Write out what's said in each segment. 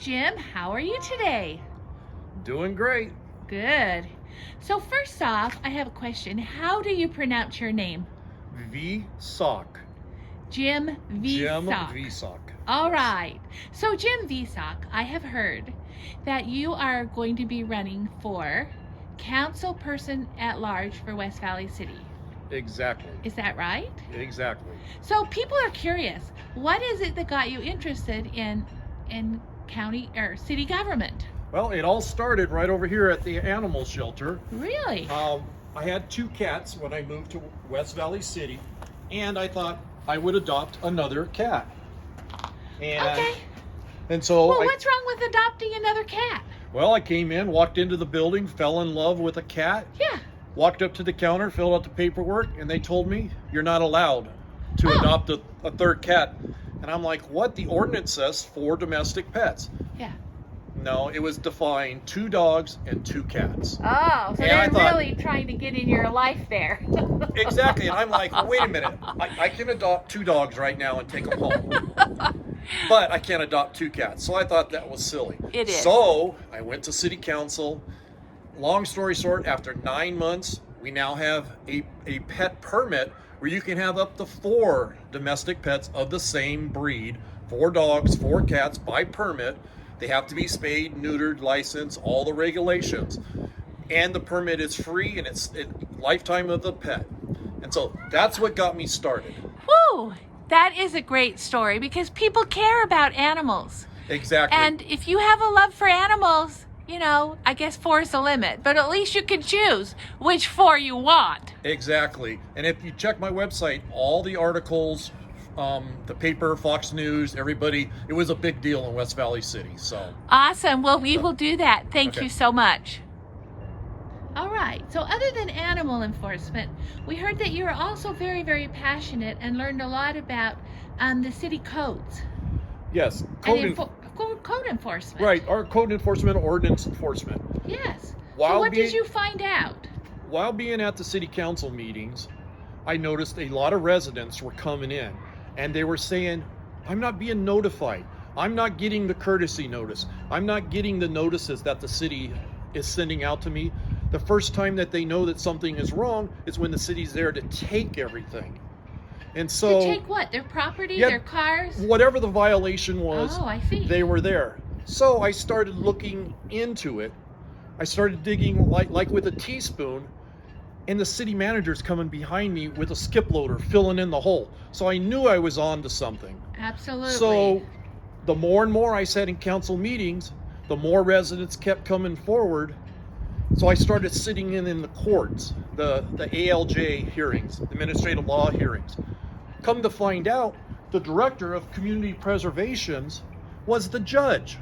Jim. How are you today? Doing great. Good. So first off, I have a question. How do you pronounce your name? Vesock. Jim Vesock. Jim Vesock. All Yes. right. So Jim Vesock, I have heard that you are going to be running for council person at large for West Valley City. Exactly. Is that right? Exactly. So people are curious. What is it that got you interested in county or city government? Well, it all started right over here at the animal shelter. Really? I had 2 cats when I moved to West Valley City, and I thought I would adopt another cat. Okay. And so Well, what's wrong with adopting another cat? I came in, walked into the building, fell in love with a cat. Yeah. Walked up to the counter, filled out the paperwork, and they told me you're not allowed to adopt a 3rd cat. And I'm like, what? The ordinance says 4 domestic pets. Yeah. No, it was defined 2 dogs and 2 cats. Oh, so And I they're thought- really trying to get in your life there. Exactly. And I'm like, wait a minute. I can adopt 2 dogs right now and take them home. But I can't adopt 2 cats. So I thought that was silly. It is. So I went to city council. Long story short, after 9 months, we now have a pet permit where you can have up to 4 domestic pets of the same breed. 4 dogs, 4 cats by permit. They have to be spayed, neutered, licensed, all the regulations. And the permit is free, and it's lifetime of the pet. And so that's what got me started. Woo! That is a great story because people care about animals. Exactly. And if you have a love for animals, you know, I guess 4 is the limit, but at least you can choose which 4 you want. Exactly. And if you check my website, all the articles, the paper, Fox News, everybody, it was a big deal in West Valley City. So Awesome. Well, we will do that. Thank Okay. you so much. All right. So other than animal enforcement, we heard that you are also very, very passionate and learned a lot about the city codes yes, and code enforcement. right, our code enforcement, ordinance enforcement. Yes. So While what being- did you find out? While being at the city council meetings, I noticed a lot of residents were coming in and they were saying, I'm not being notified. I'm not getting the courtesy notice. I'm not getting the notices that the city is sending out to me. The first time that they know that something is wrong is when the city's there to take everything. And so To take what? Their property, Yeah, their cars? whatever the violation was, Oh, I see. they were there. So I started looking into it. I started digging like with a teaspoon, and the city manager's coming behind me with a skip loader filling in the hole. So I knew I was on to something. Absolutely. So the more and more I said in council meetings, the more residents kept coming forward. So I started sitting in the courts, the ALJ hearings, administrative law hearings. Come to find out, the director of community preservations was the judge.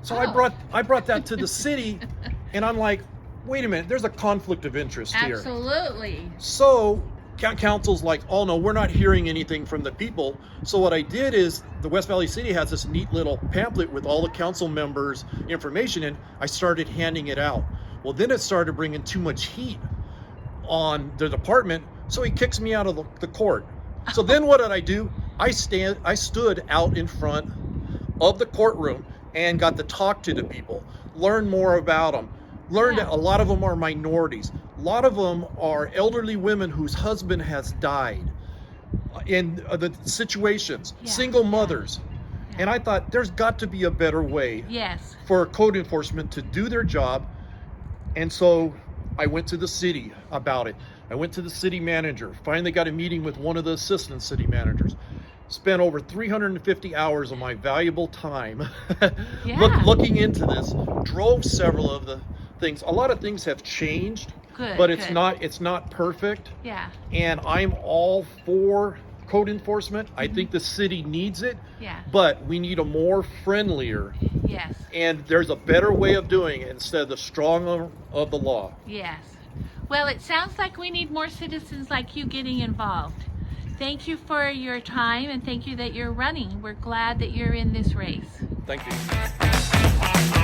So Oh. I brought that to the city, and I'm like, wait a minute, there's a conflict of interest here. Absolutely. So council's like, oh no, we're not hearing anything from the people. So what I did is, the West Valley City has this neat little pamphlet with all the council members' information in. I started handing it out. Well, then it started bringing too much heat on the department, so he kicks me out of the court. So then what did I do? I stood out in front of the courtroom and got to talk to the people, learn more about them. Learned that a lot of them are minorities. A lot of them are elderly women whose husband has died in the situations, Yeah, single yeah, mothers. yeah. And I thought there's got to be a better way Yes. for code enforcement to do their job. And so I went to the city about it. I went to the city manager, finally got a meeting with one of the assistant city managers. Spent over 350 hours of my valuable time Yeah. looking into this, drove several of the things. A lot of things have changed, Good. but it's good. not perfect. Yeah. And I'm all for code enforcement. I think the city needs it, Yeah. but we need a more friendlier, Yes. and there's a better way of doing it instead of the strong of the law. Yes. Well, it sounds like we need more citizens like you getting involved. Thank you for your time, and thank you that you're running. We're glad that you're in this race. Thank you.